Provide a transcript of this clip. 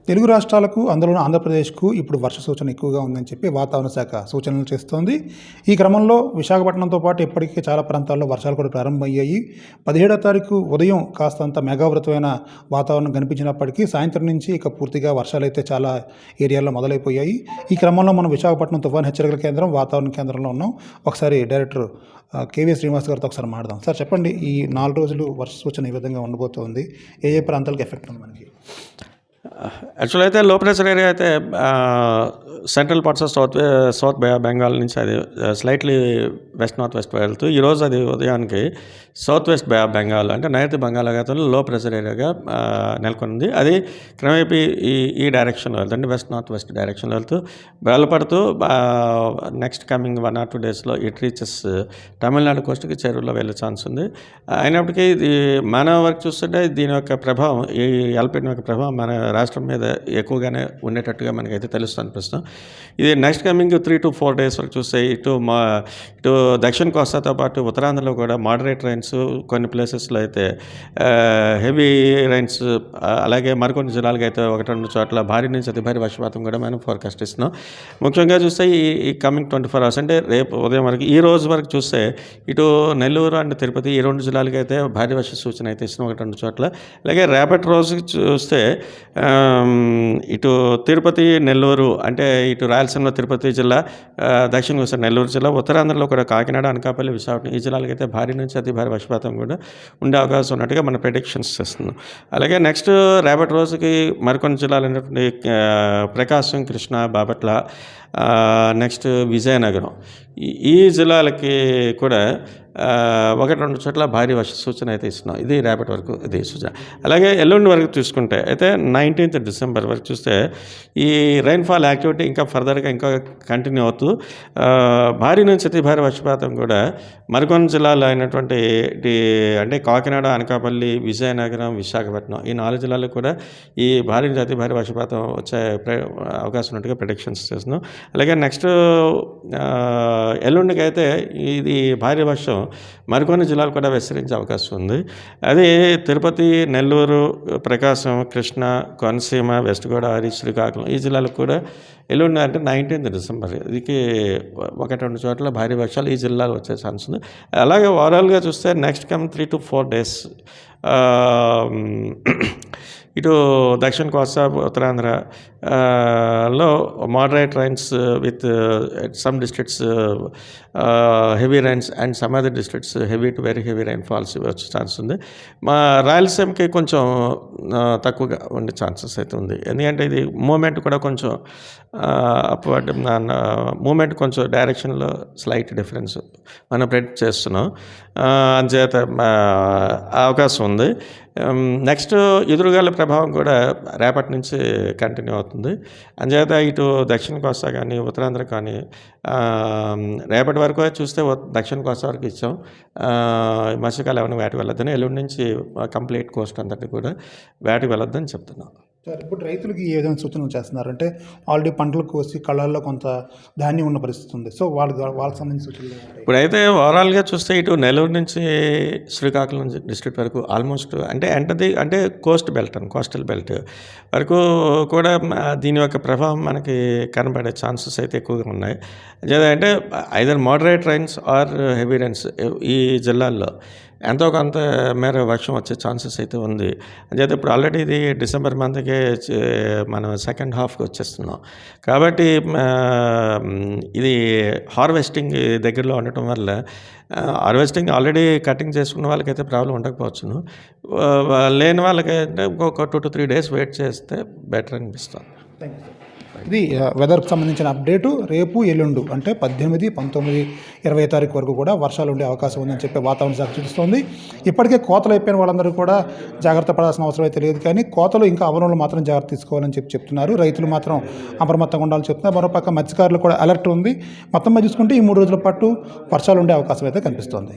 తెలుగు రాష్ట్రాలకు అందులోనూ ఆంధ్రప్రదేశ్కు ఇప్పుడు వర్ష సూచన ఎక్కువగా ఉందని చెప్పి వాతావరణ శాఖ సూచనలు చేస్తోంది. ఈ క్రమంలో విశాఖపట్నంతో పాటు ఇప్పటికే చాలా ప్రాంతాల్లో వర్షాలు కూడా ప్రారంభమయ్యాయి. 17వ తారీఖు ఉదయం కాస్తంత మేఘావృతమైన వాతావరణం కనిపించినప్పటికీ సాయంత్రం నుంచి ఇక పూర్తిగా వర్షాలు అయితే చాలా ఏరియాల్లో మొదలైపోయాయి. ఈ క్రమంలో మనం విశాఖపట్నం తుఫాను హెచ్చరికల కేంద్రం వాతావరణ కేంద్రంలో ఉన్నాం. ఒకసారి డైరెక్టర్ కేవీ శ్రీనివాస్ గారితో ఒకసారి మాట్లాడదాం. సార్ చెప్పండి, ఈ 4 రోజులు వర్ష సూచన ఈ విధంగా ఉండబోతోంది, ఏ ప్రాంతాలకు ఎఫెక్ట్ ఉంది మనకి? యాక్చువల్ అయితే లో ప్రెషర్ ఏరియా అయితే central parts of south Bay of Bengal నుంచి అది స్లైట్లీ వెస్ట్ నార్త్ వెస్ట్ వెళ్తూ ఈరోజు అది ఉదయానికి south west bay of Bengal అంటే నైరుతి బంగాళాఖాతంలో లో ప్రెషర్ ఏరియాగా నెలకొంది. అది క్రమేపీ ఈ డైరెక్షన్లో వెళ్తూ అంటే వెస్ట్ నార్త్ వెస్ట్ డైరెక్షన్లో వెళ్తూ బలపడుతూ నెక్స్ట్ కమింగ్ 1 or 2 daysలో ఇట్ రీచెస్ తమిళనాడు కోస్ట్కి చెరువులో వెళ్ళే ఛాన్స్ ఉంది. అయినప్పటికీ ఇది మన వరకు చూస్తుంటే దీని యొక్క ప్రభావం, ఈ అల్పపీడనం యొక్క ప్రభావం మన రాష్ట్రం మీద ఎక్కువగానే ఉండేటట్టుగా మనకైతే తెలుస్తుంది ప్రస్తుతం. ఇది నెక్స్ట్ కమింగ్ 3 to 4 days వరకు చూస్తే ఇటు దక్షిణ కోస్తాతో పాటు ఉత్తరాంధ్రలో కూడా మోడరేట్ రైన్స్, కొన్ని ప్లేసెస్లో అయితే హెవీ రైన్స్, అలాగే మరికొన్ని జిల్లాలకు అయితే 1-2 చోట్ల భారీ నుంచి అతి భారీ వర్షపాతం కూడా మనం ఫోర్కాస్ట్ ఇస్తున్నాం. ముఖ్యంగా చూస్తే ఈ కమింగ్ 24 hours అంటే రేపు ఉదయం వరకు, ఈ రోజు వరకు చూస్తే ఇటు నెల్లూరు అండ్ తిరుపతి ఈ 2 జిల్లాలకి అయితే భారీ వర్ష సూచన అయితే ఇస్తున్నాం 1-2 చోట్ల. అలాగే రేపటి రోజుకి చూస్తే ఇటు తిరుపతి నెల్లూరు అంటే ఇటు రాయలసీమలో తిరుపతి జిల్లా, దక్షిణ కోస్తా నెల్లూరు జిల్లా, ఉత్తరాంధ్రలో కూడా కాకినాడ, అనకాపల్లి, విశాఖపట్నం ఈ జిల్లాలకు అయితే భారీ నుంచి అతి భారీ వర్షపాతం కూడా ఉండే అవకాశం ఉన్నట్టుగా మన ప్రెడిక్షన్స్ చేస్తున్నాం. అలాగే నెక్స్ట్ రేపటి రోజుకి మరికొన్ని జిల్లాలు అయినటువంటి ప్రకాశం, కృష్ణా, బాపట్ల, నెక్స్ట్ విజయనగరం ఈ జిల్లాలకి కూడా 1-2 చోట్ల భారీ వర్ష సూచన అయితే ఇస్తున్నాం. ఇది రేపటి వరకు ఇది సూచన. అలాగే ఎల్లుండి వరకు చూసుకుంటే అయితే 19th December వరకు చూస్తే ఈ రైన్ఫాల్ యాక్టివిటీ ఇంకా ఫర్దర్గా ఇంకా కంటిన్యూ అవుతూ భారీ నుంచి అతి భారీ వర్షపాతం కూడా మరికొన్ని జిల్లాలు అయినటువంటి అంటే కాకినాడ, అనకాపల్లి, విజయనగరం, విశాఖపట్నం ఈ 4 జిల్లాలకు కూడా ఈ భారీ నుంచి అతి భారీ వర్షపాతం వచ్చే అవకాశం ఉన్నట్టుగా ప్రెడిక్షన్స్ చేస్తున్నాం. అలాగే నెక్స్ట్ ఎల్లుండికి అయితే ఇది భారీ వర్షం మరికొన్ని జిల్లాలు కూడా విస్తరించే అవకాశం ఉంది. అది తిరుపతి, నెల్లూరు, ప్రకాశం, కృష్ణా, కోనసీమ, వెస్ట్ గోదావరి, శ్రీకాకుళం ఈ జిల్లాలకు కూడా ఎల్లుండి అంటే 19th December ఇది 1-2 చోట్ల భారీ వర్షాలు ఈ జిల్లాలో వచ్చే ఛాన్స్ ఉంది. అలాగే ఓవరాల్గా చూస్తే నెక్స్ట్ 3 to 4 days ఇటు దక్షిణ కోస్తా, ఉత్తరాంధ్ర లో moderate rains with some districts heavy rains and some other districts heavy to very heavy rainfalls వచ్చే ఛాన్స్ ఉంది. మా రాయలసీమకి కొంచెం తక్కువగా ఉండే ఛాన్సెస్ అయితే ఉంది. ఎందుకంటే ఇది మూమెంట్ కూడా కొంచెం అప్వర్డ్ మూమెంట్ కొంచెం డైరెక్షన్లో స్లైట్ డిఫరెన్స్ మనం ప్రెడిక్ట్ చేస్తున్నాం. అంచేత అవకాశం ఉంది. నెక్స్ట్ ఎదురుగాల ప్రభావం కూడా రేపటి నుంచి కంటిన్యూ అవుతుంది. అంచేత ఇటు దక్షిణ కోస్తా కానీ ఉత్తరాంధ్ర కానీ రేపటి వరకు చూస్తే దక్షిణ కోస్తా వరకు ఇచ్చాం. మత్స్యకాలు ఏమైనా వేటకి వెళ్ళొద్దని, ఎల్లుండి నుంచి కంప్లీట్ కోస్ట్ అంతటి కూడా వేటకి వెళ్ళొద్దని చెప్తున్నాం. సార్, ఇప్పుడు రైతులకి ఏ విధంగా సూచనలు చేస్తున్నారు అంటే ఆల్రెడీ పంటలు కోసి కళ్ళల్లో కొంత ధాన్యం ఉన్న పరిస్థితి ఉంది. సో వాళ్ళకి సంబంధించిన సూచనలు ఇప్పుడైతే ఓవరాల్గా చూస్తే ఇటు నెల్లూరు నుంచి శ్రీకాకుళం డిస్ట్రిక్ట్ వరకు ఆల్మోస్ట్ అంటే కోస్టల్ బెల్ట్ వరకు కూడా దీని యొక్క ప్రభావం మనకి కనబడే ఛాన్సెస్ అయితే ఎక్కువగా ఉన్నాయి. అంటే either moderate rains or heavy rains ఈ జిల్లాల్లో ఎంతో కొంత మేర వర్షం వచ్చే ఛాన్సెస్ అయితే ఉంది. అంచేత ఇప్పుడు ఆల్రెడీ ఇది డిసెంబర్ మంత్కే మనం సెకండ్ హాఫ్కి వచ్చేస్తున్నాం. కాబట్టి ఇది హార్వెస్టింగ్ దగ్గరలో ఉండటం వల్ల హార్వెస్టింగ్ ఆల్రెడీ కటింగ్ చేసుకున్న వాళ్ళకైతే ప్రాబ్లం ఉండకపోవచ్చును. లేని వాళ్ళకైతే ఇంకొక 2 to 3 days వెయిట్ చేస్తే బెటర్ అనిపిస్తుంది. Thank you. ఇది వెదర్కి సంబంధించిన అప్డేటు. రేపు ఎల్లుండు అంటే 18, 19, 20 తారీఖు వరకు కూడా వర్షాలు ఉండే అవకాశం ఉందని చెప్పి వాతావరణ శాఖ చూపిస్తోంది. ఇప్పటికే కోతలు అయిపోయిన వాళ్ళందరూ కూడా జాగ్రత్త పడాల్సిన అవసరం అయితే లేదు, కానీ కోతలు ఇంకా అవలంలో మాత్రం జాగ్రత్త తీసుకోవాలని చెప్తున్నారు. రైతులు మాత్రం అప్రమత్తంగా ఉండాలని చెప్తున్నారు. మరోపక్క మత్స్యకారులు కూడా అలర్ట్ ఉంది. మొత్తం చూసుకుంటే ఈ 3 రోజుల పాటు వర్షాలు ఉండే అవకాశం అయితే కనిపిస్తోంది.